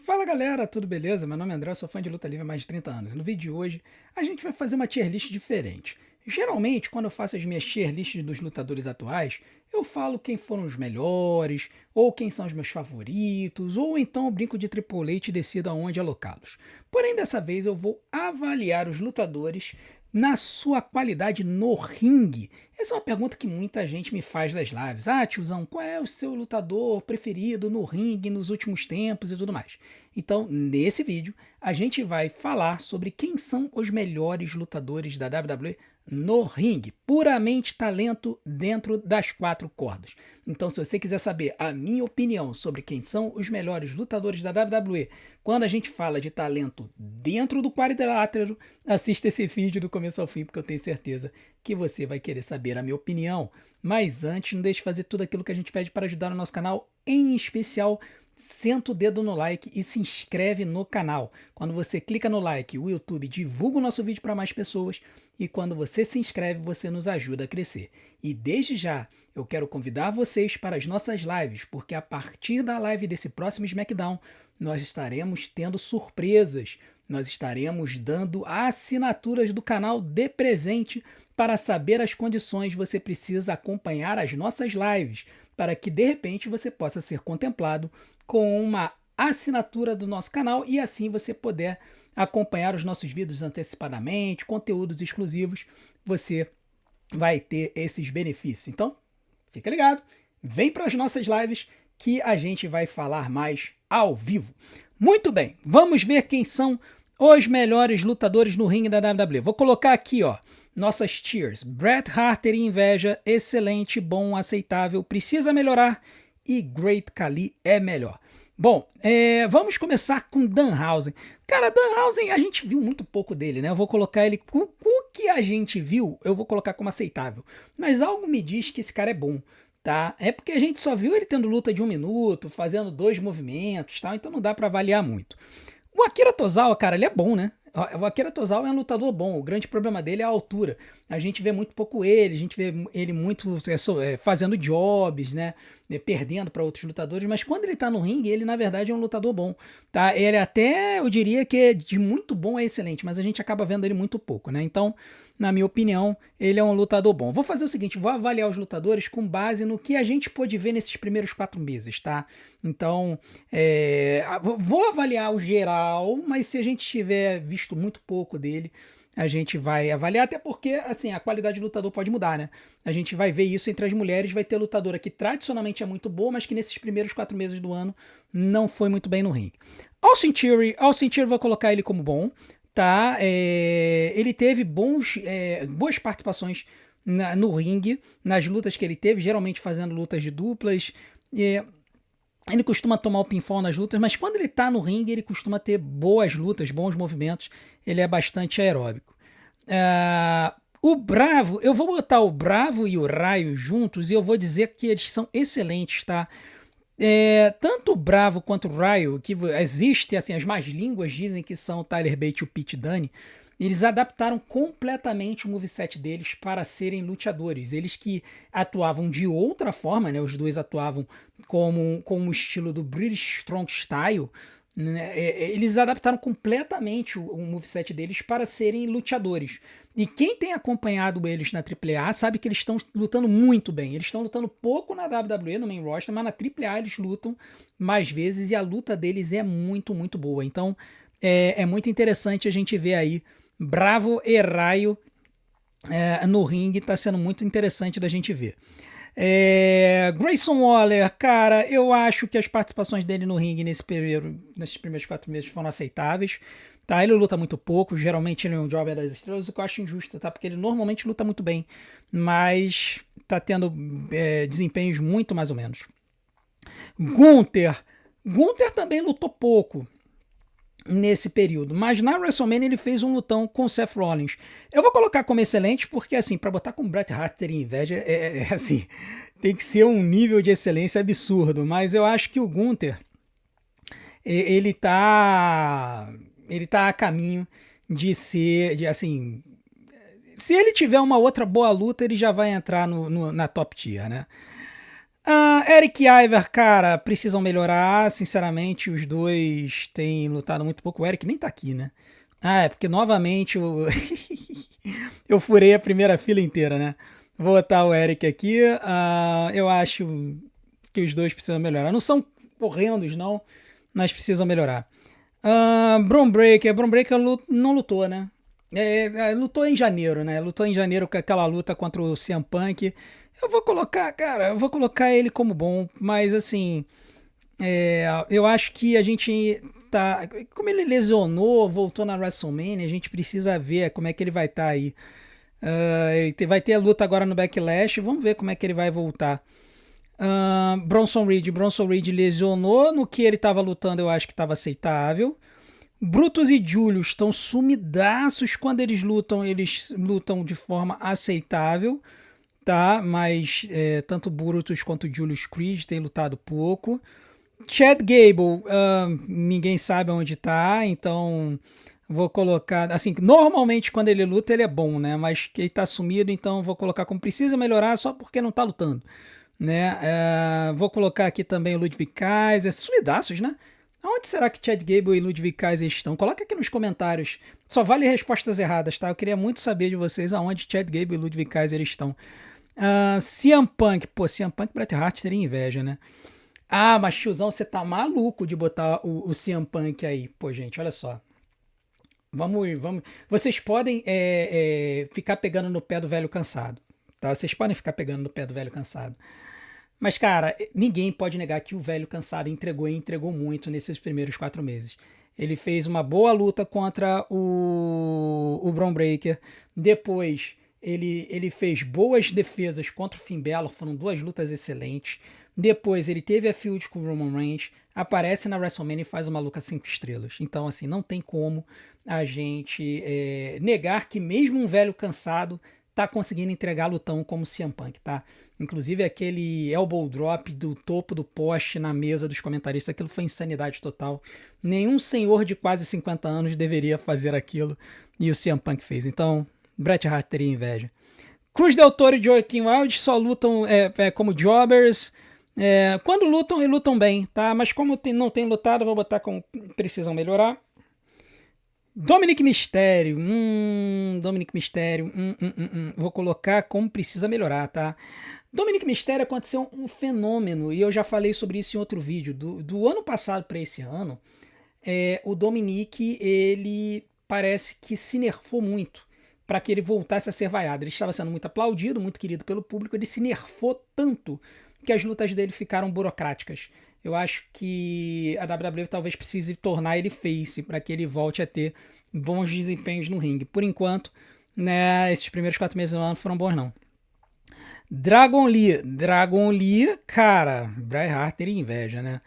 Fala galera, tudo beleza? Meu nome é André, eu sou fã de luta livre há mais de 30 anos. No vídeo de hoje, a gente vai fazer uma tier list diferente. Geralmente, quando eu faço as minhas tier lists dos lutadores atuais, eu falo quem foram os melhores, ou quem são os meus favoritos, ou então eu brinco de Triple H e decido aonde alocá-los. Porém, dessa vez eu vou avaliar os lutadores na sua qualidade no ringue. Essa é uma pergunta que muita gente me faz das lives. Ah, tiozão, qual é o seu lutador preferido no ringue nos últimos tempos e tudo mais? Então, nesse vídeo, a gente vai falar sobre quem são os melhores lutadores da WWE no ringue. Puramente talento dentro das quatro cordas. Então, se você quiser saber a minha opinião sobre quem são os melhores lutadores da WWE, quando a gente fala de talento dentro do quadrilátero, assista esse vídeo do começo ao fim, porque eu tenho certeza que você vai querer saber a minha opinião. Mas antes, não deixe de fazer tudo aquilo que a gente pede para ajudar o nosso canal, em especial senta o dedo no like e se inscreve no canal. Quando você clica no like, o YouTube divulga o nosso vídeo para mais pessoas e quando você se inscreve, você nos ajuda a crescer. E desde já, eu quero convidar vocês para as nossas lives, porque a partir da live desse próximo SmackDown, nós estaremos tendo surpresas. Nós estaremos dando assinaturas do canal de presente. Para saber as condições, você precisa acompanhar as nossas lives, para que de repente você possa ser contemplado com uma assinatura do nosso canal e assim você puder acompanhar os nossos vídeos antecipadamente, conteúdos exclusivos, você vai ter esses benefícios. Então, fica ligado, vem para as nossas lives que a gente vai falar mais ao vivo. Muito bem, vamos ver quem são os melhores lutadores no ringue da WWE. Vou colocar aqui, ó, nossas tiers. Bret Hart teria inveja, excelente, bom, aceitável, precisa melhorar e Great Khali é melhor. Bom, vamos começar com Danhausen. Cara, Danhausen, a gente viu muito pouco dele, né? Eu vou colocar ele com o que a gente viu, eu vou colocar como aceitável. Mas algo me diz que esse cara é bom, tá? É porque a gente só viu ele tendo luta de 1 minuto, fazendo 2 movimentos, tá? Então não dá pra avaliar muito. O Akira Tozawa, cara, ele é bom, né? O Akira Tozawa é um lutador bom. O grande problema dele é a altura. A gente vê muito pouco ele, a gente vê ele muito fazendo jobs, né? Perdendo para outros lutadores, mas quando ele tá no ringue, ele na verdade é um lutador bom, tá? Ele até, eu diria que é de muito bom a excelente, mas a gente acaba vendo ele muito pouco, né? Então, na minha opinião, ele é um lutador bom. Vou fazer o seguinte, vou avaliar os lutadores com base no que a gente pôde ver nesses primeiros 4 meses, tá? Então, vou avaliar o geral, mas se a gente tiver visto muito pouco dele, a gente vai avaliar, até porque, assim, a qualidade do lutador pode mudar, né? A gente vai ver isso entre as mulheres, vai ter lutadora que tradicionalmente é muito boa, mas que nesses primeiros 4 meses do ano não foi muito bem no ringue. Austin Theory vou colocar ele como bom, tá? Ele teve boas participações no ringue, nas lutas que ele teve, geralmente fazendo lutas de duplas. Ele costuma tomar o pinfall nas lutas, mas quando ele tá no ringue, ele costuma ter boas lutas, bons movimentos. Ele é bastante aeróbico. O Bravo, eu vou botar o Bravo e o Raio juntos e eu vou dizer que eles são excelentes, tá? Tanto o Bravo quanto o Raio, que existe, assim, as más línguas dizem que são o Tyler Bate e o Pete Dunne, eles adaptaram completamente o moveset deles para serem luteadores. Eles que atuavam de outra forma, né? Os dois atuavam como o estilo do British Strong Style, né? Eles adaptaram completamente o moveset deles para serem luteadores. E quem tem acompanhado eles na AAA sabe que eles estão lutando muito bem. Eles estão lutando pouco na WWE, no main roster, mas na AAA eles lutam mais vezes e a luta deles é muito, muito boa. Então é muito interessante a gente ver aí Bravo e Raio no ringue, tá sendo muito interessante da gente ver. Grayson Waller, cara, eu acho que as participações dele no ringue nesses primeiros 4 meses foram aceitáveis. Tá, ele luta muito pouco, geralmente ele é um jobber das estrelas, o que eu acho injusto, tá? Porque ele normalmente luta muito bem, mas tá tendo desempenhos muito mais ou menos. Gunther também lutou pouco nesse período, mas na WrestleMania ele fez um lutão com o Seth Rollins. Eu vou colocar como excelente porque, assim, para botar com o Bret Hart ter inveja assim, tem que ser um nível de excelência absurdo, mas eu acho que o Gunther ele tá a caminho de ser, assim, se ele tiver uma outra boa luta, ele já vai entrar na top tier, né? Eric e Ivar, cara, precisam melhorar. Sinceramente, os dois têm lutado muito pouco. O Eric nem tá aqui, né? É porque novamente eu furei a primeira fila inteira, né? Vou botar o Eric aqui. Eu acho que os dois precisam melhorar. Não são horrendos, não, mas precisam melhorar. Bron Breakker não lutou, né? Lutou em janeiro, né? Lutou em janeiro com aquela luta contra o CM Punk. Eu vou colocar, cara, eu vou colocar ele como bom, mas assim, eu acho que a gente tá. Como ele lesionou, voltou na WrestleMania, a gente precisa ver como é que ele vai estar aí. Vai ter a luta agora no Backlash, vamos ver como é que ele vai voltar. Bronson Reed lesionou, no que ele estava lutando eu acho que estava aceitável. Brutus e Julius estão sumidaços quando eles lutam de forma aceitável, tá? Mas tanto Brutus quanto Julius Creed têm lutado pouco. Chad Gable, ninguém sabe onde tá, então vou colocar. Assim, normalmente quando ele luta ele é bom, né? Mas que ele tá sumido, então vou colocar como precisa melhorar só porque não tá lutando, né? Vou colocar aqui também o Ludwig Kaiser, sumidaços, né? Onde será que Chad Gable e Ludwig Kaiser estão? Coloca aqui nos comentários. Só vale respostas erradas, tá? Eu queria muito saber de vocês aonde Chad Gable e Ludwig Kaiser estão. CM Punk. Pô, CM Punk e Bret Hart teria inveja, né? Mas tiozão, você tá maluco de botar o CM Punk aí. Pô, gente, olha só. Vamos. Vocês podem ficar pegando no pé do velho cansado, tá? Vocês podem ficar pegando no pé do velho cansado. Mas, cara, ninguém pode negar que o velho cansado entregou e entregou muito nesses primeiros 4 meses. Ele fez uma boa luta contra o Bron Breakker. Depois, ele fez boas defesas contra o Finn Balor. Foram 2 lutas excelentes. Depois, ele teve a feud com o Roman Reigns. Aparece na WrestleMania e faz uma luta 5 estrelas. Então, assim, não tem como a gente negar que mesmo um velho cansado tá conseguindo entregar lutão como o CM Punk, tá? Inclusive aquele elbow drop do topo do poste na mesa dos comentaristas, aquilo foi insanidade total. Nenhum senhor de quase 50 anos deveria fazer aquilo e o CM Punk fez. Então, Bret Hart teria inveja. Cruz Del Toro e Joaquim Wilde só lutam como jobbers. Quando lutam, e lutam bem, tá? Mas como não tem lutado, eu vou botar como precisam melhorar. Dominic Mysterio, Dominic Mysterio, vou colocar como precisa melhorar, tá? Dominic Mysterio aconteceu um fenômeno, e eu já falei sobre isso em outro vídeo, do ano passado para esse ano, o Dominic, ele parece que se nerfou muito para que ele voltasse a ser vaiado. Ele estava sendo muito aplaudido, muito querido pelo público, ele se nerfou tanto que as lutas dele ficaram burocráticas. Eu acho que a WWE talvez precise tornar ele face para que ele volte a ter bons desempenhos no ringue. Por enquanto, né, esses primeiros 4 meses do ano foram bons não. Dragon Lee, cara, Bret Hart teria inveja, né?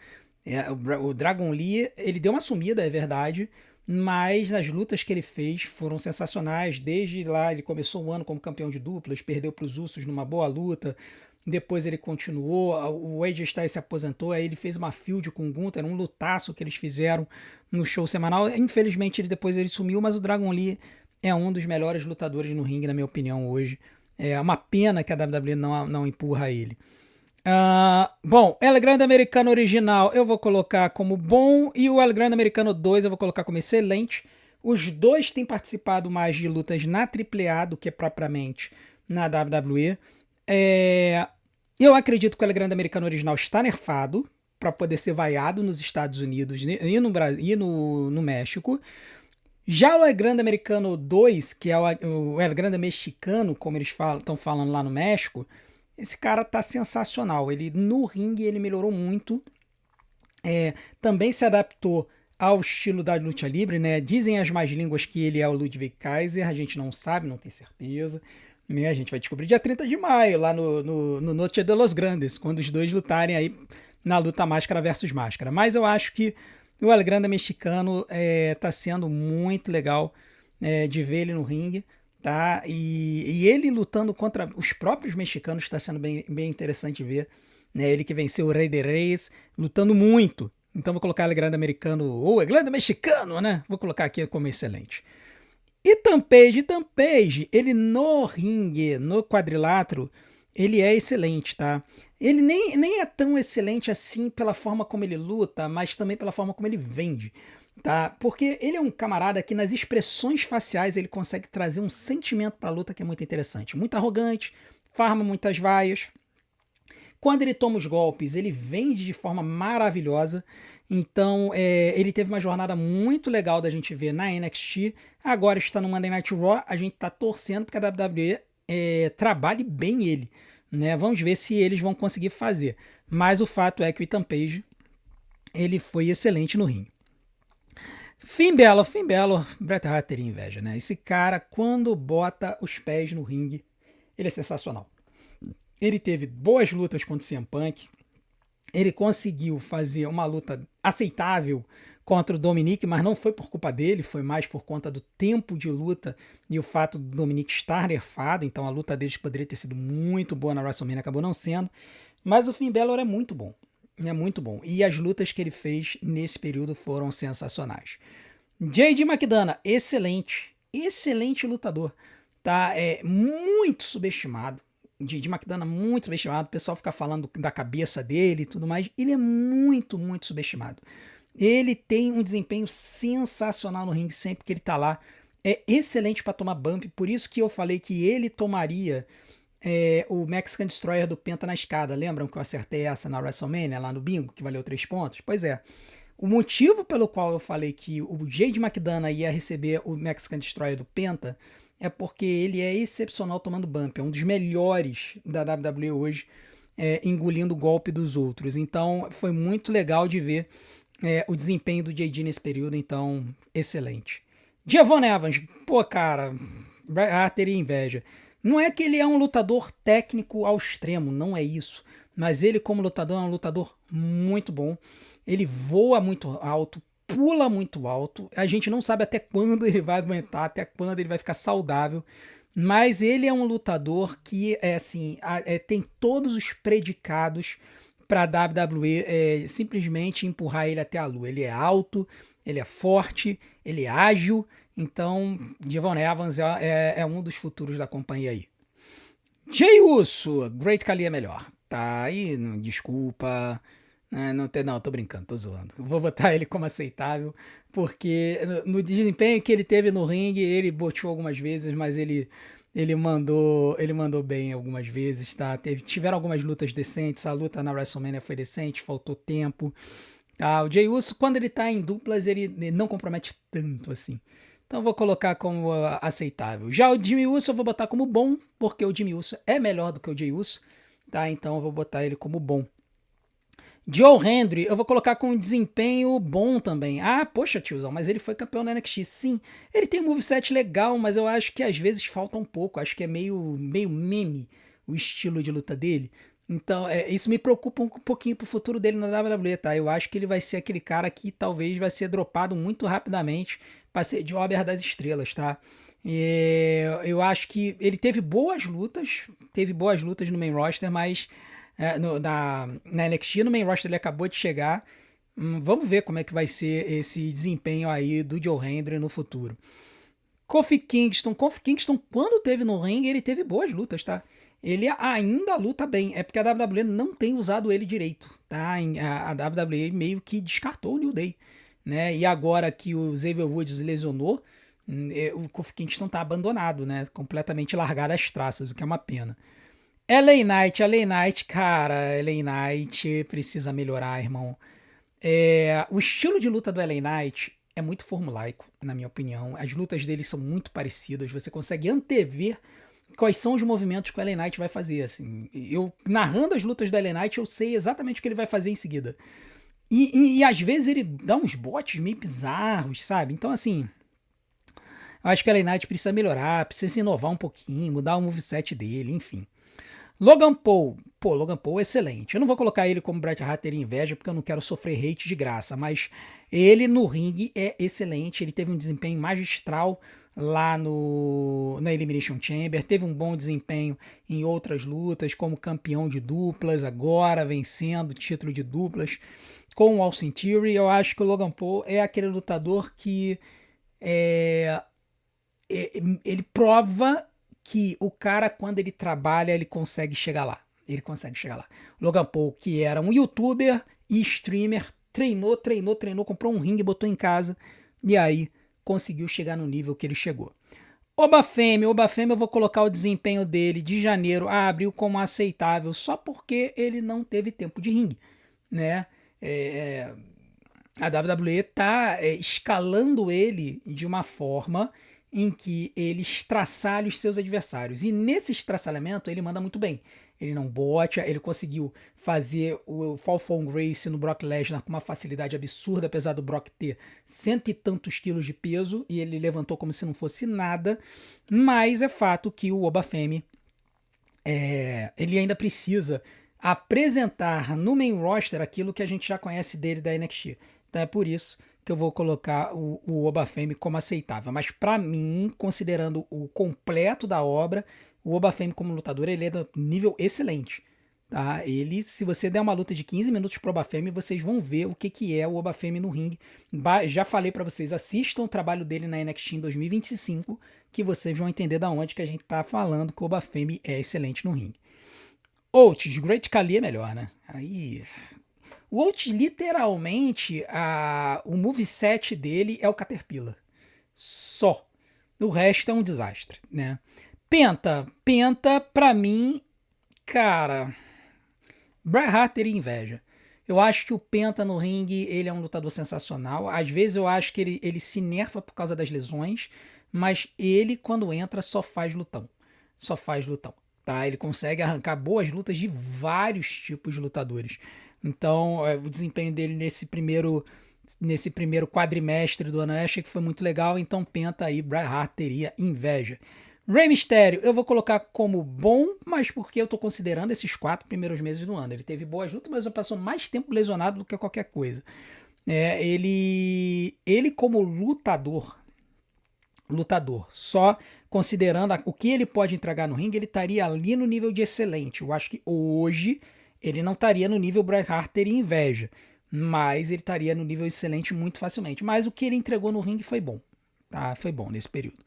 O Dragon Lee, ele deu uma sumida, é verdade, mas nas lutas que ele fez foram sensacionais. Desde lá, ele começou o ano como campeão de duplas, perdeu para os Usos numa boa luta. Depois ele continuou, o AJ Styles se aposentou, aí ele fez uma feud com o Gunther, um lutaço que eles fizeram no show semanal. Infelizmente depois ele sumiu, mas o Dragon Lee é um dos melhores lutadores no ringue, na minha opinião, hoje. É uma pena que a WWE não empurra ele. Bom, El Grande Americano original eu vou colocar como bom e o El Grande Americano 2 eu vou colocar como excelente. Os dois têm participado mais de lutas na AAA do que propriamente na WWE. Eu acredito que o El Grande Americano original está nerfado para poder ser vaiado nos Estados Unidos e no México. Já o El Grande Americano 2, que é o El Grande Mexicano, como eles estão falando lá no México, esse cara tá sensacional. Ele no ringue ele melhorou muito. Também se adaptou ao estilo da luta livre, né? Dizem as más línguas que ele é o Ludwig Kaiser, a gente não sabe, não tem certeza. A gente vai descobrir dia 30 de maio, lá no Noche de los Grandes, quando os dois lutarem aí na luta máscara versus máscara. Mas eu acho que o El Grande Mexicano tá sendo muito legal de ver ele no ringue, tá? E ele lutando contra os próprios mexicanos está sendo bem, bem interessante ver. Né? Ele que venceu o Rey de Reis, lutando muito. Então vou colocar o El Grande Americano, ou El Grande Mexicano, né? Vou colocar aqui como excelente. E Tampage, ele no ringue, no quadrilátero, ele é excelente, tá? Ele nem é tão excelente assim pela forma como ele luta, mas também pela forma como ele vende, tá? Porque ele é um camarada que nas expressões faciais ele consegue trazer um sentimento pra luta que é muito interessante. Muito arrogante, farma muitas vaias. Quando ele toma os golpes, ele vende de forma maravilhosa. Então, ele teve uma jornada muito legal da gente ver na NXT. Agora está no Monday Night Raw. A gente está torcendo porque a WWE trabalhe bem ele, né? Vamos ver se eles vão conseguir fazer. Mas o fato é que o Ethan Page ele foi excelente no ringue. Finn Balor, Bret Hart teria inveja, né? Esse cara, quando bota os pés no ringue, ele é sensacional. Ele teve boas lutas contra o CM Punk. Ele conseguiu fazer uma luta aceitável contra o Dominic, mas não foi por culpa dele, foi mais por conta do tempo de luta e o fato do Dominic estar nerfado. Então a luta deles poderia ter sido muito boa na WrestleMania, acabou não sendo. Mas o Finn Balor é muito bom. É muito bom. E as lutas que ele fez nesse período foram sensacionais. J.D. McDonough, excelente. Excelente lutador. Tá? É muito subestimado. De McDonough muito subestimado, o pessoal fica falando da cabeça dele e tudo mais, ele é muito, muito subestimado. Ele tem um desempenho sensacional no ringue sempre que ele tá lá, é excelente para tomar bump, por isso que eu falei que ele tomaria o Mexican Destroyer do Penta na escada, lembram que eu acertei essa na WrestleMania, lá no bingo, que valeu 3 pontos? Pois é, o motivo pelo qual eu falei que o J.D. McDonough ia receber o Mexican Destroyer do Penta é porque ele é excepcional tomando bump. É um dos melhores da WWE hoje, engolindo o golpe dos outros. Então, foi muito legal de ver o desempenho do JD nesse período. Então, excelente. Giovanni Evans, pô, cara, teria inveja. Não é que ele é um lutador técnico ao extremo, não é isso. Mas ele, como lutador, é um lutador muito bom. Ele voa muito alto, pula muito alto. A gente não sabe até quando ele vai aguentar, até quando ele vai ficar saudável. Mas ele é um lutador que tem todos os predicados para a WWE simplesmente empurrar ele até a lua. Ele é alto, ele é forte, ele é ágil. Então, Giovanni Evans é um dos futuros da companhia aí. Jey Uso, Great Khali é melhor. Tá aí, desculpa. Não, tô brincando, tô zoando. Vou botar ele como aceitável, porque no desempenho que ele teve no ringue, ele boteou algumas vezes, mas ele mandou bem algumas vezes, tá? Tiveram algumas lutas decentes, a luta na WrestleMania foi decente, faltou tempo. O Jey Uso, quando ele tá em duplas, ele não compromete tanto assim. Então eu vou colocar como aceitável. Já o Jimmy Uso eu vou botar como bom, porque o Jimmy Uso é melhor do que o Jey Uso, tá? Então eu vou botar ele como bom. Joe Hendry, eu vou colocar com um desempenho bom também. Ah, poxa, tiozão, mas ele foi campeão na NXT. Sim, ele tem um moveset legal, mas eu acho que às vezes falta um pouco. Acho que é meio meme o estilo de luta dele. Então, isso me preocupa um pouquinho pro futuro dele na WWE, tá? Eu acho que ele vai ser aquele cara que talvez vai ser dropado muito rapidamente para ser Jobber das estrelas, tá? Eu acho que ele teve boas lutas no main roster, mas na NXT, no main roster ele acabou de chegar. Vamos ver como é que vai ser esse desempenho aí do Joe Hendry no futuro. Kofi Kingston, quando teve no ringue, ele teve boas lutas, tá? Ele ainda luta bem, é porque a WWE não tem usado ele direito, tá? A WWE meio que descartou o New Day, né? E agora que o Xavier Woods lesionou, o Kofi Kingston tá abandonado, né? Completamente largado às traças, o que é uma pena. LA Knight, cara, LA Knight precisa melhorar, irmão. O estilo de luta do LA Knight é muito formulaico, na minha opinião. As lutas dele são muito parecidas, você consegue antever quais são os movimentos que o LA Knight vai fazer. Assim. Eu, narrando as lutas do LA Knight, eu sei exatamente o que ele vai fazer em seguida. E às vezes ele dá uns botes meio bizarros, sabe? Então, assim, eu acho que o LA Knight precisa melhorar, precisa se inovar um pouquinho, mudar o moveset dele, enfim. Logan Paul é excelente. Eu não vou colocar ele como Bret Hart ter inveja, porque eu não quero sofrer hate de graça, mas ele no ringue é excelente, ele teve um desempenho magistral lá na Elimination Chamber, teve um bom desempenho em outras lutas, como campeão de duplas, agora vencendo o título de duplas com o Austin Theory. Eu acho que o Logan Paul é aquele lutador que ele prova que o cara, quando ele trabalha, ele consegue chegar lá. Ele consegue chegar lá. Logan Paul, que era um youtuber e streamer, treinou, comprou um ringue, botou em casa e aí conseguiu chegar no nível que ele chegou. Obafemi eu vou colocar o desempenho dele de janeiro a abril como aceitável, só porque ele não teve tempo de ringue, né? A WWE tá escalando ele de uma forma em que ele estraçalha os seus adversários. E nesse estraçalhamento ele manda muito bem. Ele não bote, ele conseguiu fazer o Fall from Grace no Brock Lesnar com uma facilidade absurda, apesar do Brock ter cento e tantos quilos de peso, e ele levantou como se não fosse nada. Mas é fato que o Obafemi, ele ainda precisa apresentar no main roster aquilo que a gente já conhece dele da NXT. Então é por isso que eu vou colocar o Obafemi como aceitável. Mas para mim, considerando o completo da obra, o Obafemi como lutador, ele é do nível excelente. Tá? Ele, se você der uma luta de 15 minutos pro Obafemi, vocês vão ver o que é o Obafemi no ringue. Já falei para vocês, assistam o trabalho dele na NXT em 2025, que vocês vão entender da onde que a gente tá falando que o Obafemi é excelente no ringue. Oates, Great Khali é melhor, né? Aí... O Oates, literalmente, o moveset dele é o Caterpillar. Só. O resto é um desastre, né? Penta, pra mim, cara... Bret Hart teria inveja. Eu acho que o Penta no ringue, ele é um lutador sensacional. Às vezes eu acho que ele se nerfa por causa das lesões, mas ele, quando entra, só faz lutão. Só faz lutão, tá? Ele consegue arrancar boas lutas de vários tipos de lutadores. Então, o desempenho dele nesse primeiro quadrimestre do ano eu achei que foi muito legal. Então, Penta aí, Bret Hart teria inveja. Rey Mysterio, eu vou colocar como bom, mas porque eu tô considerando esses 4 primeiros meses do ano. Ele teve boas lutas, mas passou mais tempo lesionado do que qualquer coisa. Ele como lutador, só considerando o que ele pode entregar no ringue, ele estaria ali no nível de excelente. Eu acho que hoje ele não estaria no nível Bret Hart teria inveja, mas ele estaria no nível excelente muito facilmente. Mas o que ele entregou no ringue foi bom, tá? Foi bom nesse período.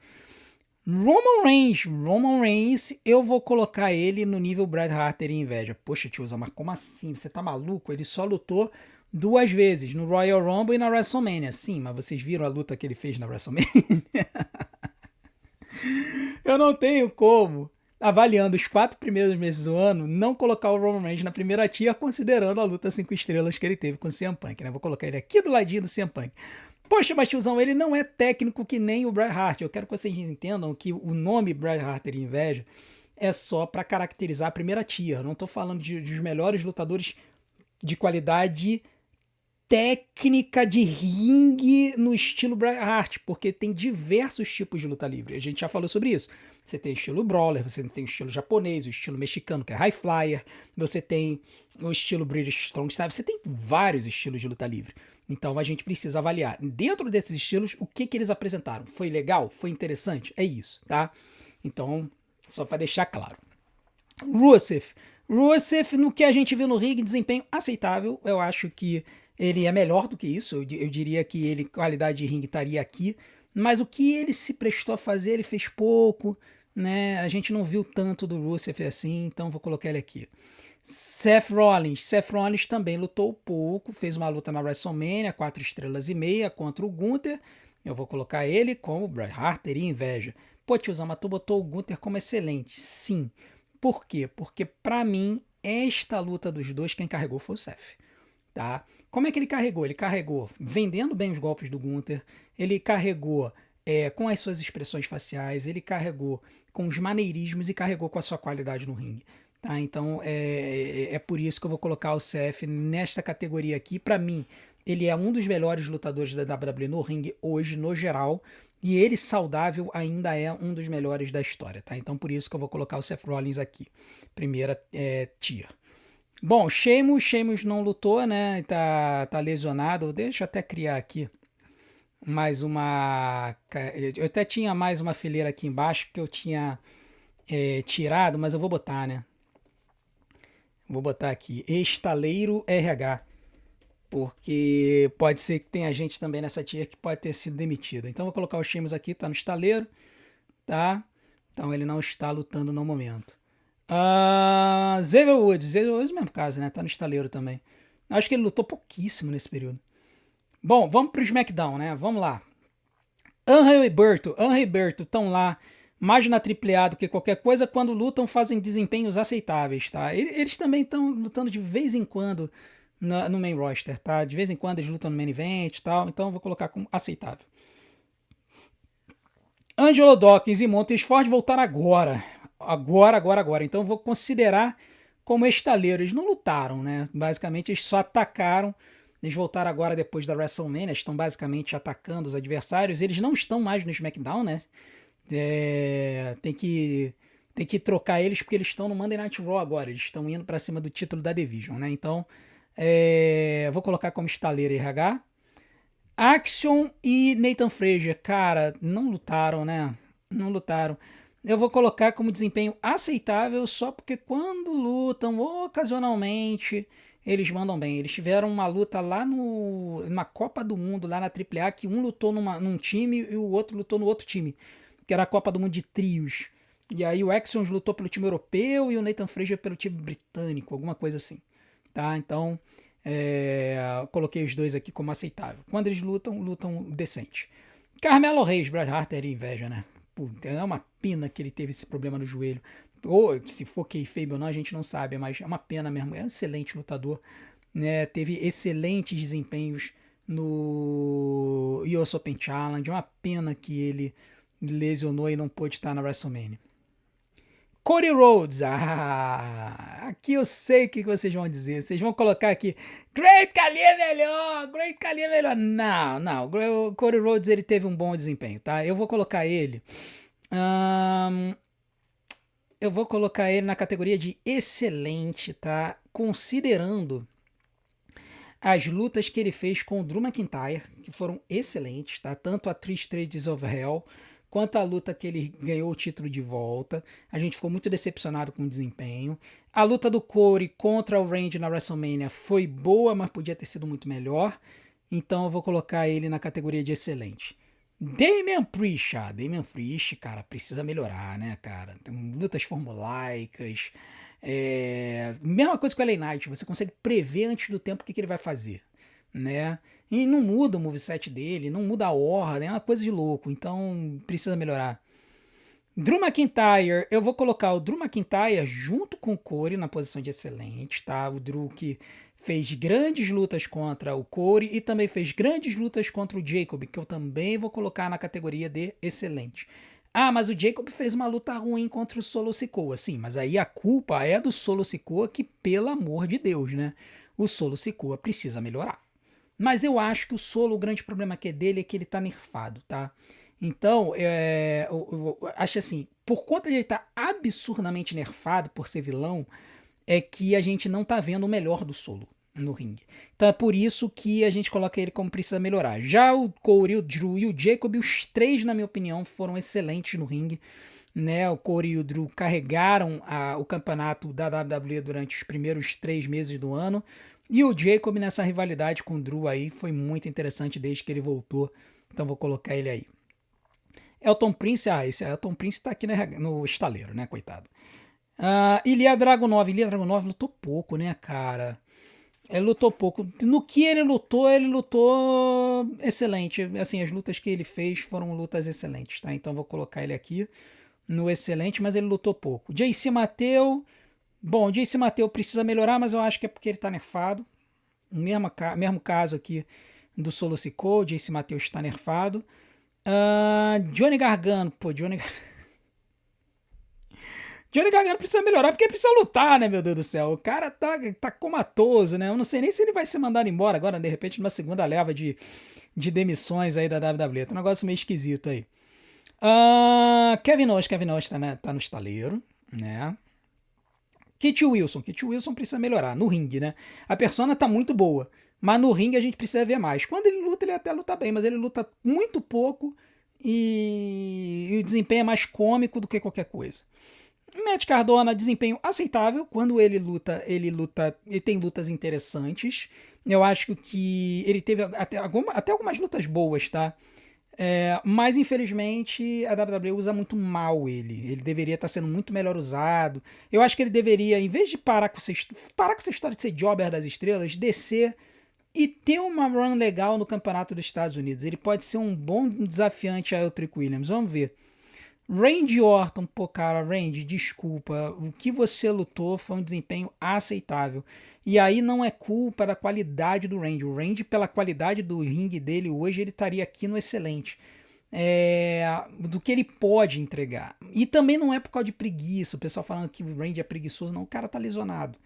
Roman Reigns, eu vou colocar ele no nível Bret Hart teria inveja. Poxa, tioza, mas como assim? Você tá maluco? Ele só lutou 2 vezes, no Royal Rumble e na WrestleMania. Sim, mas vocês viram a luta que ele fez na WrestleMania? Eu não tenho como, avaliando os 4 primeiros meses do ano, não colocar o Roman Reigns na primeira tier, considerando a luta 5 estrelas que ele teve com o CM Punk, né? Vou colocar ele aqui do ladinho do CM Punk. Poxa, mas tiozão, ele não é técnico que nem o Bret Hart. Eu quero que vocês entendam que o nome Bret Hart teria inveja é só para caracterizar a primeira tier. Eu não tô falando dos melhores lutadores de qualidade técnica de ringue no estilo Bret Hart, porque tem diversos tipos de luta livre. A gente já falou sobre isso. Você tem estilo brawler, você tem o estilo japonês, o estilo mexicano, que é high flyer, você tem o estilo British Strong Style, você tem vários estilos de luta livre. Então a gente precisa avaliar dentro desses estilos o que eles apresentaram. Foi legal? Foi interessante? É isso, tá? Então, só para deixar claro. Rusev, no que a gente viu no ringue, desempenho aceitável. Eu acho que ele é melhor do que isso. Eu diria que ele, qualidade de ringue, estaria aqui. Mas o que ele se prestou a fazer, ele fez pouco, né? A gente não viu tanto do Rusev assim, então vou colocar ele aqui. Seth Rollins também lutou pouco, fez uma luta na WrestleMania, 4 estrelas e meia contra o Gunther. Eu vou colocar ele como Bret Hart teria inveja. Pô, tiozão, mas tu botou o Gunther como excelente. Sim. Por quê? Porque pra mim, esta luta dos dois, quem carregou foi o Seth. Tá? Como é que ele carregou? Ele carregou vendendo bem os golpes do Gunther, ele carregou com as suas expressões faciais, ele carregou com os maneirismos e carregou com a sua qualidade no ringue. Tá? Então é por isso que eu vou colocar o CF nesta categoria aqui. Para mim, ele é um dos melhores lutadores da WWE no ringue hoje, no geral. E ele, saudável, ainda é um dos melhores da história. Tá? Então por isso que eu vou colocar o Seth Rollins aqui. Primeira tier. Bom, Sheamus não lutou, né? Tá lesionado. Deixa eu até criar aqui mais uma... Eu até tinha mais uma fileira aqui embaixo que eu tinha tirado, mas eu vou botar, né? Vou botar aqui, estaleiro RH, porque pode ser que tenha gente também nessa tier que pode ter sido demitida. Então vou colocar o Sheamus aqui, tá no estaleiro, tá? Então ele não está lutando no momento. Xavier Woods. Xavier Woods é o mesmo caso, né? Tá no estaleiro também. Acho que ele lutou pouquíssimo nesse período. Bom, vamos pro SmackDown, né? Vamos lá. Angel e Berto estão lá mais na AAA do que qualquer coisa. Quando lutam, fazem desempenhos aceitáveis, tá? Eles também estão lutando de vez em quando no main roster, tá? De vez em quando eles lutam no main event e tal. Então eu vou colocar como aceitável. Angelo Dawkins e Montez Ford voltaram agora. Agora. Então eu vou considerar como estaleiro. Eles não lutaram, né? Basicamente eles só atacaram. Eles voltaram agora depois da WrestleMania. Estão basicamente atacando os adversários. Eles não estão mais no SmackDown, né? Tem que trocar eles porque eles estão no Monday Night Raw agora. Eles estão indo para cima do título da Division, né? Então vou colocar como estaleiro RH. Action e Nathan Frazier, cara, não lutaram, né? Não lutaram. Eu vou colocar como desempenho aceitável só porque quando lutam ocasionalmente eles mandam bem. Eles tiveram uma luta lá na Copa do Mundo, lá na AAA, que um lutou num time e o outro lutou no outro time, que era a Copa do Mundo de trios. E aí o Axiom lutou pelo time europeu e o Nathan Frazier pelo time britânico, alguma coisa assim. Tá? Então, coloquei os dois aqui como aceitável. Quando eles lutam decente. Carmelo Reis, Bret Hart teria inveja, né? Puta, é uma pena que ele teve esse problema no joelho. Ou se for kayfabe ou não, a gente não sabe, mas é uma pena mesmo. É um excelente lutador, né? Teve excelentes desempenhos no US Open Challenge. É uma pena que ele lesionou e não pôde estar na WrestleMania. Cody Rhodes, aqui eu sei o que vocês vão dizer. Vocês vão colocar aqui, Great Khali é melhor, Great Khali é melhor. Não, o Cody Rhodes ele teve um bom desempenho, tá? Eu vou colocar ele, na categoria de excelente, tá? Considerando as lutas que ele fez com o Drew McIntyre, que foram excelentes, tá? Tanto a Three Strikes of Hell quanto a luta que ele ganhou o título de volta. A gente ficou muito decepcionado com o desempenho. A luta do Corey contra o Randy na WrestleMania foi boa, mas podia ter sido muito melhor. Então eu vou colocar ele na categoria de excelente. Damian Priest, cara, precisa melhorar, né, cara? Tem lutas formulaicas. Mesma coisa com o LA Knight, você consegue prever antes do tempo o que ele vai fazer, né? E não muda o moveset dele, não muda a ordem, é uma coisa de louco, então precisa melhorar. Drew McIntyre, eu vou colocar o Drew McIntyre junto com o Corey na posição de excelente, tá? O Drew que fez grandes lutas contra o Corey e também fez grandes lutas contra o Jacob, que eu também vou colocar na categoria de excelente. Mas o Jacob fez uma luta ruim contra o Solo Sikoa. Sim, mas aí a culpa é do Solo Sikoa, que, pelo amor de Deus, né? O Solo Sikoa precisa melhorar. Mas eu acho que o Solo, o grande problema que é dele é que ele tá nerfado, tá? Então, eu acho assim, por conta de ele estar absurdamente nerfado por ser vilão, é que a gente não tá vendo o melhor do Solo no ringue. Então é por isso que a gente coloca ele como precisa melhorar. Já o Corey, o Drew e o Jacob, os três, na minha opinião, foram excelentes no ringue. Né? O Corey e o Drew carregaram o campeonato da WWE durante os primeiros 3 meses do ano. E o Jacob nessa rivalidade com o Drew aí foi muito interessante desde que ele voltou. Então vou colocar ele aí. Elton Prince, esse Elton Prince tá aqui no estaleiro, né, coitado. Ilya Dragunov lutou pouco, né, cara? Ele lutou pouco. No que ele lutou excelente. Assim, as lutas que ele fez foram lutas excelentes, tá? Então vou colocar ele aqui no excelente, mas ele lutou pouco. JC Mateu. Bom, o JC Mateu precisa melhorar, mas eu acho que é porque ele tá nerfado. Mesmo caso aqui do Solo Sikoa, o JC Mateu está nerfado. Johnny Gargano. Johnny Gargano precisa melhorar porque precisa lutar, né, meu Deus do céu? O cara tá comatoso, né? Eu não sei nem se ele vai ser mandado embora agora, de repente, numa segunda leva de demissões aí da WWE. Tá um negócio meio esquisito aí. Kevin Owens tá no estaleiro, né? Kit Wilson precisa melhorar no ringue, né? A persona tá muito boa, mas no ringue a gente precisa ver mais. Quando ele luta, ele até luta bem, mas ele luta muito pouco e o desempenho é mais cômico do que qualquer coisa. Matt Cardona, desempenho aceitável. Quando ele tem lutas interessantes. Eu acho que ele teve até algumas lutas boas, tá? Mas infelizmente a WWE usa muito mal ele. Ele deveria estar sendo muito melhor usado. Eu acho que ele deveria, em vez de parar com essa história de ser jobber das estrelas, descer e ter uma run legal no campeonato dos Estados Unidos. Ele pode ser um bom desafiante ao Trick Williams. Vamos ver. Randy Orton, pô, cara, Randy, desculpa. O que você lutou foi um desempenho aceitável. E aí não é culpa da qualidade do Randy. O Randy, pela qualidade do ringue dele hoje, ele estaria aqui no excelente. Do que ele pode entregar. E também não é por causa de preguiça. O pessoal falando que o Randy é preguiçoso. Não, o cara tá lesionado.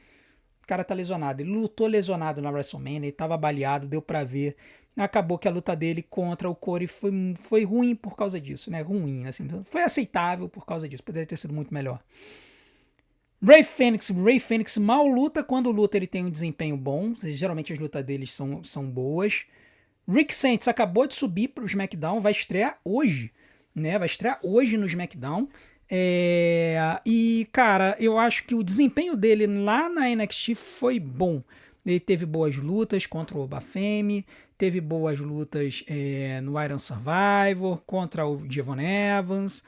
O cara tá lesionado. Ele lutou lesionado na WrestleMania, ele tava baleado, deu pra ver. Acabou que a luta dele contra o Corey foi ruim por causa disso, né? Ruim, assim. Foi aceitável por causa disso. Poderia ter sido muito melhor. Ray Fênix mal luta. Quando luta, ele tem um desempenho bom. Geralmente as lutas deles são boas. Rick Saints acabou de subir pro SmackDown, vai estrear hoje, né? Vai estrear hoje no SmackDown. E, cara, eu acho que o desempenho dele lá na NXT foi bom. Ele teve boas lutas contra o Bafemi, teve boas lutas no Iron Survivor, contra o Devon Evans,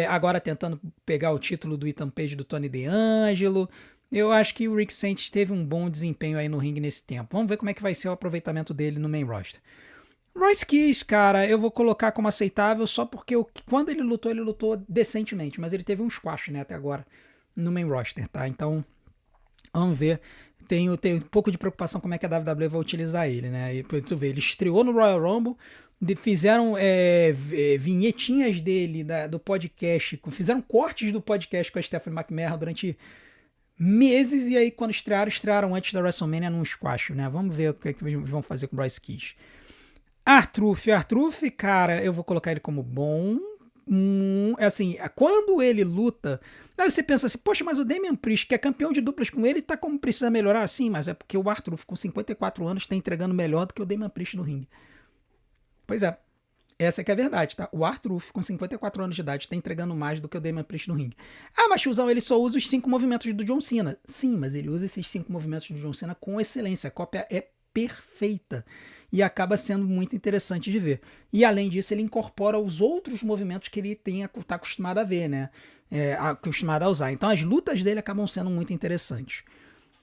agora tentando pegar o título do Ethan Page do Tony D'Angelo. Eu acho que o Rick Saints teve um bom desempenho aí no ringue nesse tempo. Vamos ver como é que vai ser o aproveitamento dele no main roster. Royce Keys, cara, eu vou colocar como aceitável só porque quando ele lutou decentemente, mas ele teve um squash, né, até agora, no main roster, tá? Então, vamos ver. Tenho um pouco de preocupação como é que a WWE vai utilizar ele, né? E tu vê, ele estreou no Royal Rumble, fizeram vinhetinhas dele do podcast, fizeram cortes do podcast com a Stephanie McMahon durante meses, e aí quando estrearam antes da WrestleMania num squash, né? Vamos ver o que eles vão fazer com o Royce Keys. Artruth, cara, eu vou colocar ele como bom. Assim, quando ele luta, aí você pensa assim, poxa, mas o Damian Priest, que é campeão de duplas com ele, tá como precisa melhorar? Sim, mas é porque o Artruth, com 54 anos, tá entregando melhor do que o Damian Priest no ringue. Pois é, essa que é a verdade, tá? O Artruth, com 54 anos de idade, tá entregando mais do que o Damian Priest no ringue. Ah, mas tiozão, ele só usa os 5 movimentos do John Cena. Sim, mas ele usa esses 5 movimentos do John Cena com excelência. A cópia é perfeita. E acaba sendo muito interessante de ver. E além disso, ele incorpora os outros movimentos que ele tá acostumado a ver, né? Acostumado a usar. Então as lutas dele acabam sendo muito interessantes.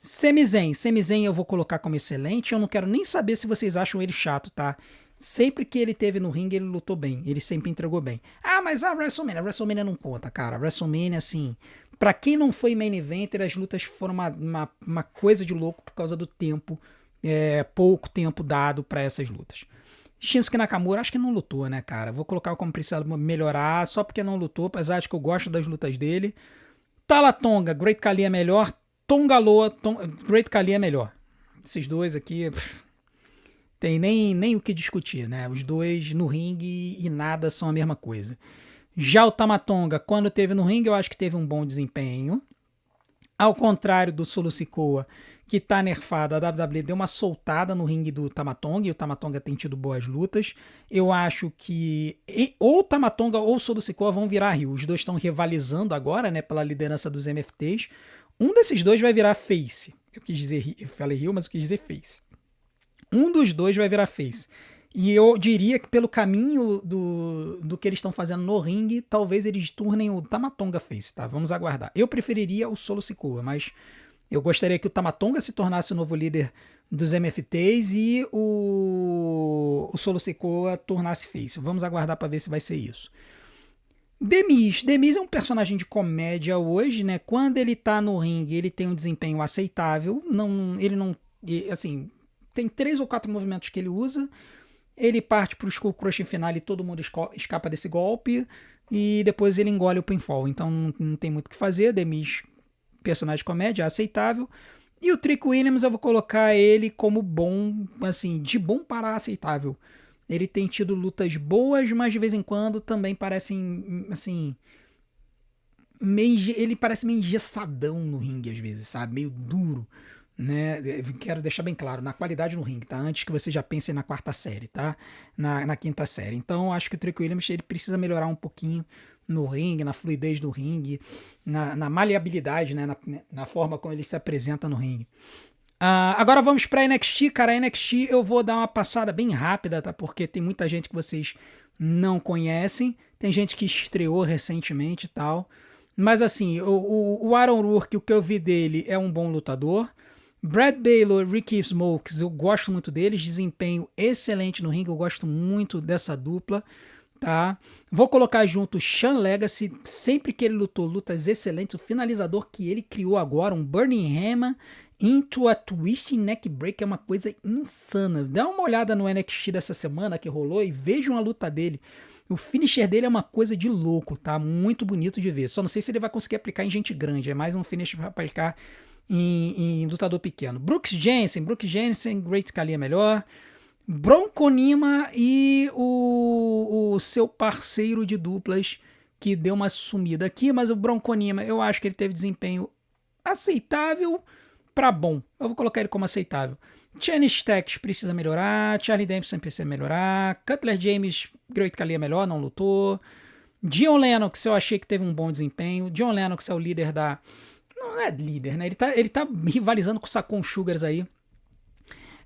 Sami Zayn eu vou colocar como excelente. Eu não quero nem saber se vocês acham ele chato, tá? Sempre que ele teve no ringue, ele lutou bem. Ele sempre entregou bem. Ah, mas a WrestleMania não conta, cara. A WrestleMania, assim, pra quem não foi main eventer, as lutas foram uma coisa de louco por causa do tempo. Pouco tempo dado para essas lutas. Shinsuke Nakamura acho que não lutou, né, cara? Vou colocar como precisa melhorar só porque não lutou, apesar de que eu gosto das lutas dele. Talatonga, Great Khali é melhor. Tongaloa, Great Khali é melhor. Esses dois aqui, tem nem o que discutir, né? Os dois no ringue e nada são a mesma coisa. Já o Tamatonga, quando teve no ringue, eu acho que teve um bom desempenho. Ao contrário do Solo Sikoa, que tá nerfado, a WWE deu uma soltada no ringue do Tamatonga, e o Tamatonga tem tido boas lutas. Eu acho que ou o Tamatonga ou o Solo Sikoa vão virar Rio. Os dois estão rivalizando agora, né, pela liderança dos MFTs. Um desses dois vai virar Face. Eu falei Rio, mas eu quis dizer Face. Um dos dois vai virar Face. E eu diria que pelo caminho do que eles estão fazendo no ringue, talvez eles turnem o Tamatonga Face, tá? Vamos aguardar. Eu preferiria o Solo Sikoa, mas eu gostaria que o Tamatonga se tornasse o novo líder dos MFTs e o Solo Sikoa tornasse Face. Vamos aguardar para ver se vai ser isso. Demis é um personagem de comédia hoje, né? Quando ele tá no ringue, ele tem um desempenho aceitável. Ele não... Assim, tem 3 ou 4 movimentos que ele usa. Ele parte pro Skull Crush final e todo mundo escapa desse golpe. E depois ele engole o pinfall. Então não tem muito o que fazer. Demis, personagem de comédia, aceitável. E o Trick Williams eu vou colocar ele como bom, assim, de bom para aceitável. Ele tem tido lutas boas, mas de vez em quando também parecem, assim... ele parece meio engessadão no ringue às vezes, sabe? Meio duro. Né? Quero deixar bem claro, na qualidade no ringue, tá? Antes que você já pense na 4ª série, tá? Na 5ª série. Então, acho que o Trick Williams ele precisa melhorar um pouquinho no ringue, na fluidez do ringue, na maleabilidade, né? Na forma como ele se apresenta no ringue. Agora vamos pra NXT, cara. A NXT eu vou dar uma passada bem rápida, tá? Porque tem muita gente que vocês não conhecem. Tem gente que estreou recentemente e tal. Mas assim, o Aaron Rourke, o que eu vi dele é um bom lutador. Brad Baylor, Ricky Smokes, eu gosto muito deles, desempenho excelente no ringue, eu gosto muito dessa dupla, tá? Vou colocar junto o Sean Legacy, sempre que ele lutou, lutas excelentes, o finalizador que ele criou agora, um Burning Hammer into a Twisting Neck Break, é uma coisa insana. Dá uma olhada no NXT dessa semana que rolou e vejam a luta dele. O finisher dele é uma coisa de louco, tá? Muito bonito de ver. Só não sei se ele vai conseguir aplicar em gente grande, é mais um finisher para aplicar em lutador pequeno. Brooks Jensen, Great Khali é melhor. Bronco Nima e o seu parceiro de duplas que deu uma sumida aqui, mas o Bronco Nima eu acho que ele teve desempenho aceitável para bom. Eu vou colocar ele como aceitável. Channing Stacks precisa melhorar, Charlie Dempsey precisa melhorar, Cutler James, Great Khali é melhor, não lutou. John Lennox eu achei que teve um bom desempenho. John Lennox é o líder da... Não é líder, né? Ele tá rivalizando com o Sakon Sugars aí.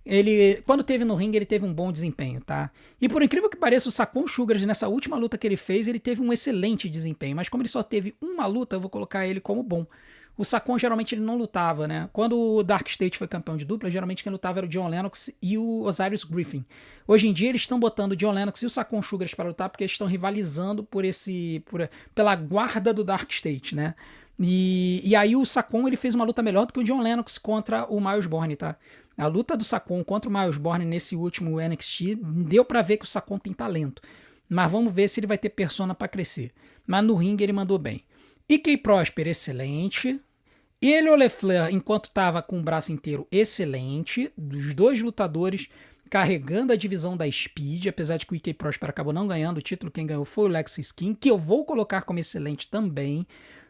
Ele, quando teve no ringue, ele teve um bom desempenho, tá? E por incrível que pareça, o Sakon Sugars, nessa última luta que ele fez, ele teve um excelente desempenho. Mas como ele só teve uma luta, eu vou colocar ele como bom. O Sakon, geralmente, ele não lutava, né? Quando o Dark State foi campeão de dupla, geralmente quem lutava era o John Lennox e o Osiris Griffin. Hoje em dia, eles estão botando o John Lennox e o Sakon Sugars para lutar, porque eles estão rivalizando pela guarda do Dark State, né? E aí o Sakon, ele fez uma luta melhor do que o John Lennox contra o Miles Bourne, tá? A luta do Sakon contra o Miles Bourne nesse último NXT, deu pra ver que o Sakon tem talento. Mas vamos ver se ele vai ter persona pra crescer. Mas no ringue ele mandou bem. E.K. Prosper, excelente. Ele, o LeFleur, enquanto tava com o braço inteiro, excelente. Dos dois lutadores carregando a divisão da Speed, apesar de que o E.K. Prosper acabou não ganhando o título, quem ganhou foi o Lexis King, que eu vou colocar como excelente também.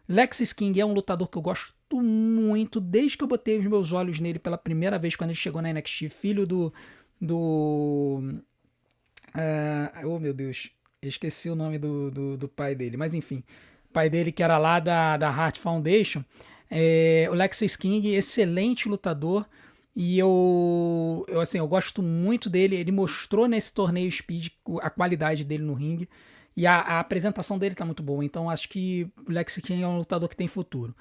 Lexis King é um lutador que eu gosto muito, desde que eu botei os meus olhos nele pela primeira vez quando ele chegou na NXT, filho oh meu Deus, esqueci o nome do pai dele, mas enfim, pai dele que era lá da Heart Foundation. O Lexis King, excelente lutador, e assim, eu gosto muito dele. Ele mostrou nesse torneio Speed a qualidade dele no ringue. E a apresentação dele tá muito boa. Então acho que o Lexis King é um lutador que tem futuro.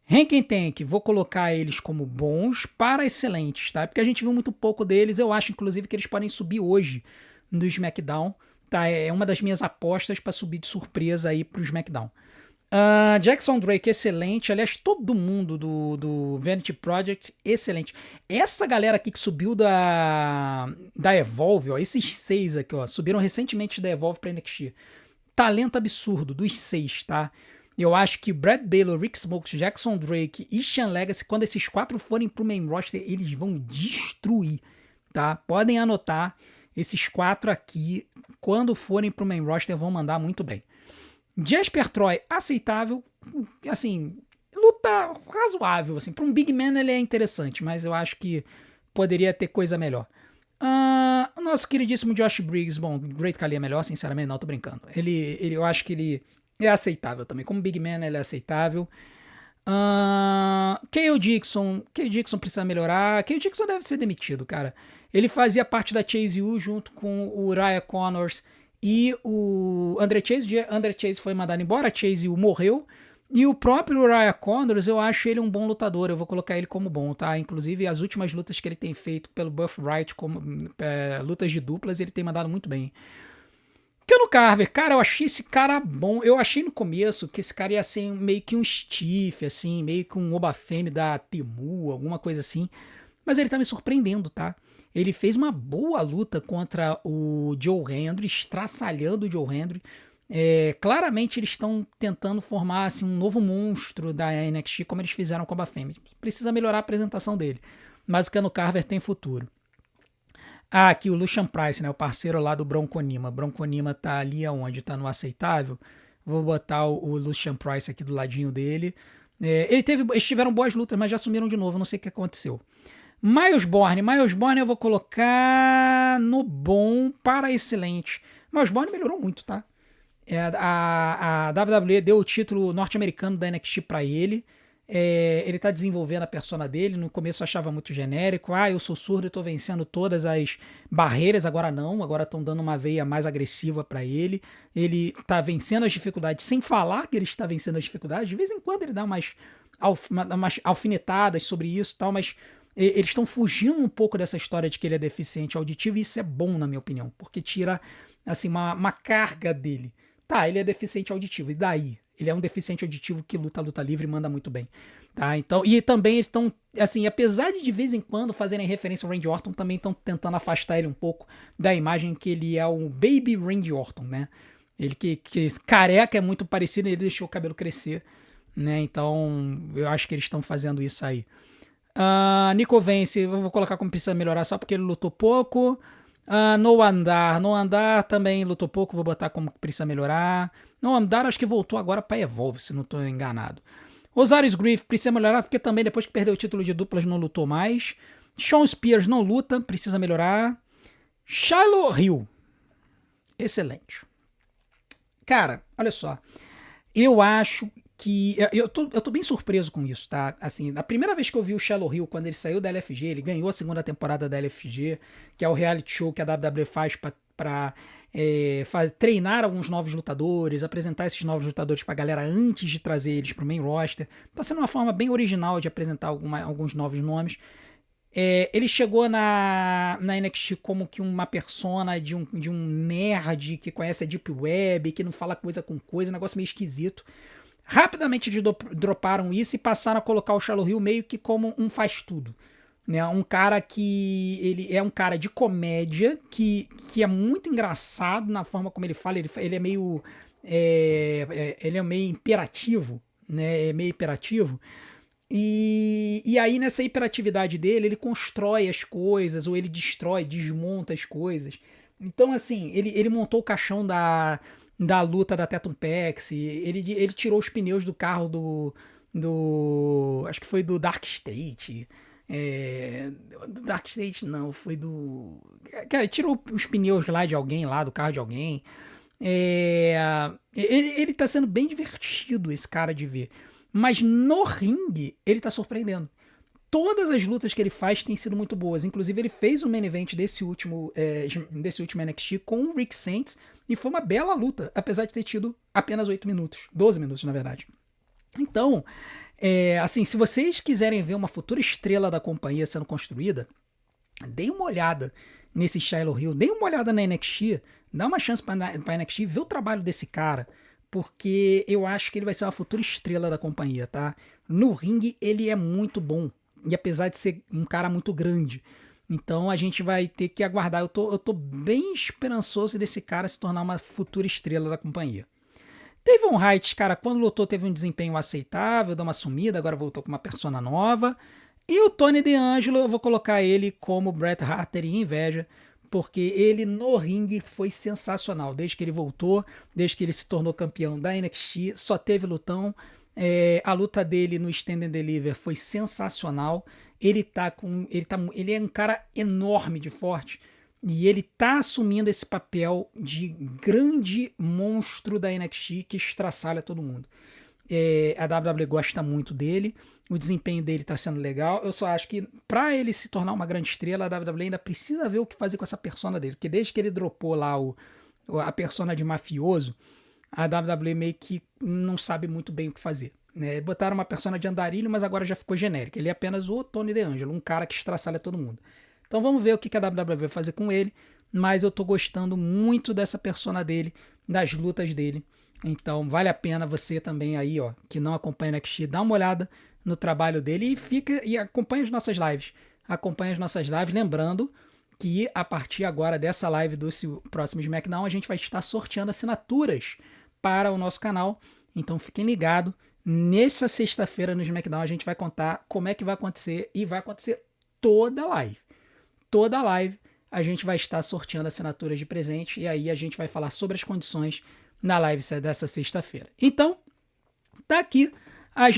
Rankin Tank, vou colocar eles como bons para excelentes, tá? Porque a gente viu muito pouco deles. Eu acho, inclusive, que eles podem subir hoje no SmackDown. Tá? É uma das minhas apostas para subir de surpresa aí pro SmackDown. Jackson Drake, excelente. Aliás, todo mundo do Vanity Project, excelente. Essa galera aqui que subiu da Evolve, ó, esses 6 aqui, ó, subiram recentemente da Evolve pra NXT. Talento absurdo, dos 6, tá? Eu acho que Brad Baylor, Rick Smokes, Jackson Drake e Sean Legacy, quando esses 4 forem pro main roster, eles vão destruir, tá? Podem anotar, esses 4 aqui, quando forem pro main roster, vão mandar muito bem. Jasper Troy, aceitável, assim, luta razoável, assim, para um Big Man ele é interessante, mas eu acho que poderia ter coisa melhor. O nosso queridíssimo Josh Briggs, bom, Great Khali é melhor, sinceramente, não, tô brincando. Eu acho que ele é aceitável também, como Big Man ele é aceitável. K.O. Dixon precisa melhorar, K.O. Dixon deve ser demitido, cara. Ele fazia parte da Chase U junto com o Raya Connors e o Andre Chase foi mandado embora, a Chase U morreu. E o próprio Raya Connors, eu acho ele um bom lutador, eu vou colocar ele como bom, tá? Inclusive, as últimas lutas que ele tem feito pelo Birthright, como lutas de duplas, ele tem mandado muito bem. Keanu Carver, cara, eu achei esse cara bom. Eu achei no começo que esse cara ia ser meio que um Stiff, assim, meio que um Obafemi da Temu, alguma coisa assim. Mas ele tá me surpreendendo, tá? Ele fez uma boa luta contra o Joe Hendry, estraçalhando o Joe Hendry. Claramente eles estão tentando formar assim, um novo monstro da NXT, como eles fizeram com a Bafemi. Precisa melhorar a apresentação dele, mas o Keanu Carver tem futuro. Aqui o Lucian Price, né, o parceiro lá do Bronco Nima. Bronco Nima tá ali aonde? Tá no aceitável. Vou botar o Lucian Price aqui do ladinho dele. Eles tiveram boas lutas, mas já sumiram de novo, não sei o que aconteceu. Miles Bourne eu vou colocar no bom para excelente. Miles Bourne melhorou muito, tá? A WWE deu o título norte-americano da NXT para ele. Ele tá desenvolvendo a persona dele. No começo eu achava muito genérico. Ah, eu sou surdo e tô vencendo todas as barreiras. Agora não. Agora estão dando uma veia mais agressiva pra ele. Ele tá vencendo as dificuldades sem falar que ele está vencendo as dificuldades. De vez em quando ele dá umas alfinetadas sobre isso e tal, mas eles estão fugindo um pouco dessa história de que ele é deficiente auditivo, e isso é bom, na minha opinião, porque tira assim uma carga dele. Tá, ele é deficiente auditivo, e daí? Ele é um deficiente auditivo que luta livre e manda muito bem. Tá, então, e também estão, assim, apesar de vez em quando fazerem referência ao Randy Orton, também estão tentando afastar ele um pouco da imagem que ele é um baby Randy Orton, né? Ele que careca é muito parecido, ele deixou o cabelo crescer, né? Então, eu acho que eles estão fazendo isso aí. Nico Vence, eu vou colocar como precisa melhorar só porque ele lutou pouco. No Andar também lutou pouco, vou botar como precisa melhorar. No Andar acho que voltou agora para Evolve, se não estou enganado. Osiris Griff precisa melhorar porque também depois que perdeu o título de duplas não lutou mais. Shawn Spears não luta, precisa melhorar. Shiloh Hill, excelente. Cara, olha só, eu acho que. Eu tô bem surpreso com isso, tá? Assim, a primeira vez que eu vi o Shiloh Hill, quando ele saiu da LFG, ele ganhou a segunda temporada da LFG, que é o reality show que a WWE faz pra treinar alguns novos lutadores, apresentar esses novos lutadores pra galera antes de trazer eles pro main roster. Tá sendo uma forma bem original de apresentar alguns novos nomes. Ele chegou na NXT como que uma persona de um nerd que conhece a Deep Web, que não fala coisa com coisa, um negócio meio esquisito. Rapidamente droparam isso e passaram a colocar o Shiloh Hill meio que como um faz-tudo. Né? Um cara que ele é um cara de comédia que é muito engraçado na forma como ele fala. Ele é meio ele é meio imperativo, né? É meio imperativo. E aí nessa hiperatividade dele, ele constrói as coisas, ou ele destrói, desmonta as coisas. Então, assim, ele montou o caixão da luta da Tatum Pax, ele tirou os pneus do carro acho que foi do Dark State. Do Dark State não, foi do... Cara, ele tirou os pneus lá de alguém, lá do carro de alguém. Ele tá sendo bem divertido, esse cara, de ver. Mas no ringue, ele tá surpreendendo. Todas as lutas que ele faz têm sido muito boas. Inclusive, ele fez o main event desse último NXT com o Rick Saints, e foi uma bela luta, apesar de ter tido apenas 8 minutos. 12 minutos, na verdade. Então, assim, se vocês quiserem ver uma futura estrela da companhia sendo construída, deem uma olhada nesse Shiloh Hill, deem uma olhada na NXT, dá uma chance pra NXT ver o trabalho desse cara, porque eu acho que ele vai ser uma futura estrela da companhia, tá? No ringue ele é muito bom, e apesar de ser um cara muito grande, então a gente vai ter que aguardar. Eu tô bem esperançoso desse cara se tornar uma futura estrela da companhia. Devon Wright, cara, quando lutou teve um desempenho aceitável, deu uma sumida, agora voltou com uma persona nova. E o Tony D'Angelo, eu vou colocar ele como Bret Hart teria inveja, porque ele no ringue foi sensacional. Desde que ele voltou, desde que ele se tornou campeão da NXT, só teve lutão. A luta dele no Stand and Deliver foi sensacional. Ele é um cara enorme de forte. E ele tá assumindo esse papel de grande monstro da NXT que estraçalha todo mundo. A WWE gosta muito dele, o desempenho dele tá sendo legal. Eu só acho que pra ele se tornar uma grande estrela, a WWE ainda precisa ver o que fazer com essa persona dele, porque desde que ele dropou lá a persona de mafioso, a WWE meio que não sabe muito bem o que fazer. Né? Botaram uma persona de andarilho, mas agora já ficou genérica. Ele é apenas o Tony D'Angelo, um cara que estraçalha todo mundo. Então vamos ver o que a WWE vai fazer com ele, mas eu tô gostando muito dessa persona dele, das lutas dele. Então vale a pena você também aí, ó, que não acompanha o NXT, dá uma olhada no trabalho dele e acompanha as nossas lives. Acompanha as nossas lives, lembrando que a partir agora dessa live do próximo SmackDown, a gente vai estar sorteando assinaturas para o nosso canal. Então fiquem ligados. Nessa sexta-feira no SmackDown a gente vai contar como é que vai acontecer, e vai acontecer toda a live. Toda a live a gente vai estar sorteando assinaturas de presente, e aí a gente vai falar sobre as condições na live dessa sexta-feira. Então, tá aqui a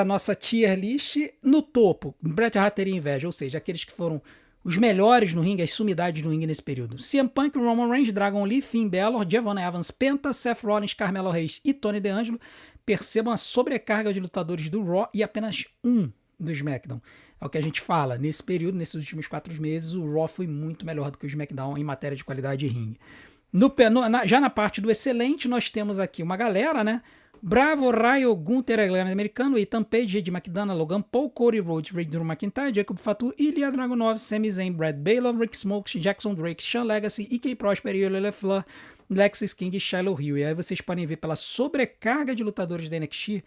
nossa tier list. No topo, Bret Hart teria inveja, ou seja, aqueles que foram os melhores no ringue, as sumidades no ringue nesse período. CM Punk, Roman Reigns, Dragon Lee, Finn Balor, Javon Evans, Penta, Seth Rollins, Carmelo Reis e Tony D'Angelo. percebam a sobrecarga de lutadores do Raw e apenas um do SmackDown. É o que a gente fala. Nesse período, nesses últimos 4 meses, o Raw foi muito melhor do que o SmackDown em matéria de qualidade de ringue. Já na parte do excelente, nós temos aqui uma galera, né? Bravo, Raio, Gunther, americano, Ethan Page, Ed McDonough, Logan Paul, Cody Rhodes, Drew McIntyre, Jacob Fatu, Ilya Dragunov, Sami Zayn, Brad Baylor, Rick Smokes, Jackson Drake, Sean Legacy, E.K. Prosper, Euler LeFleur, Lexis King e Shiloh Hill. E aí vocês podem ver pela sobrecarga de lutadores da NXT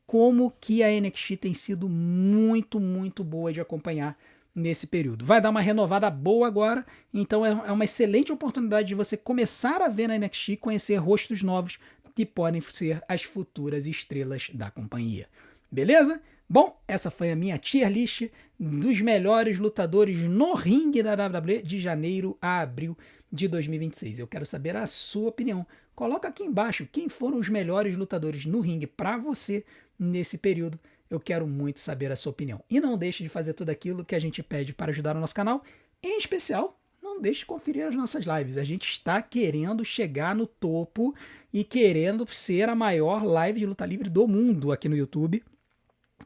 como que a NXT tem sido muito, muito boa de acompanhar nesse período. Vai dar uma renovada boa agora, então é uma excelente oportunidade de você começar a ver na NXT e conhecer rostos novos que podem ser as futuras estrelas da companhia. Beleza? Bom, essa foi a minha tier list dos melhores lutadores no ringue da WWE de janeiro a abril de 2026. Eu quero saber a sua opinião. Coloca aqui embaixo quem foram os melhores lutadores no ringue para você nesse período. Eu quero muito saber a sua opinião. E não deixe de fazer tudo aquilo que a gente pede para ajudar o nosso canal. Em especial, não deixe de conferir as nossas lives. A gente está querendo chegar no topo e querendo ser a maior live de luta livre do mundo aqui no YouTube.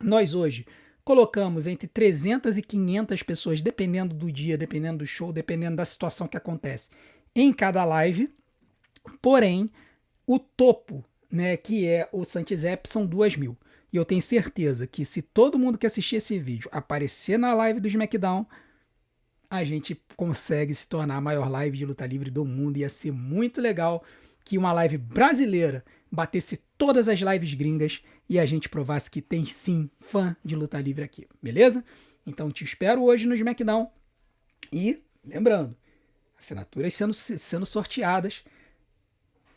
Nós hoje colocamos entre 300 e 500 pessoas, dependendo do dia, dependendo do show, dependendo da situação que acontece, em cada live. Porém, o topo, né, que é o Santizep, são 2.000. E eu tenho certeza que se todo mundo que assistir esse vídeo aparecer na live do SmackDown, a gente consegue se tornar a maior live de luta livre do mundo. Ia ser muito legal que uma live brasileira batesse todas as lives gringas e a gente provasse que tem sim fã de luta livre aqui, beleza? Então te espero hoje no SmackDown. E, lembrando, assinaturas sendo sorteadas.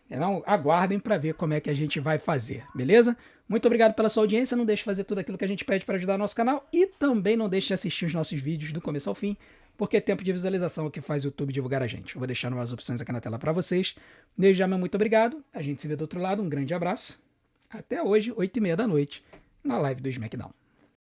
Então, aguardem para ver como é que a gente vai fazer, beleza? Muito obrigado pela sua audiência. Não deixe de fazer tudo aquilo que a gente pede para ajudar o nosso canal. E também não deixe de assistir os nossos vídeos do começo ao fim, porque tempo de visualização é o que faz o YouTube divulgar a gente. Eu vou deixando as opções aqui na tela para vocês. Desde já, meu muito obrigado. A gente se vê do outro lado. Um grande abraço. Até hoje, 20h30 da noite, na live do SmackDown.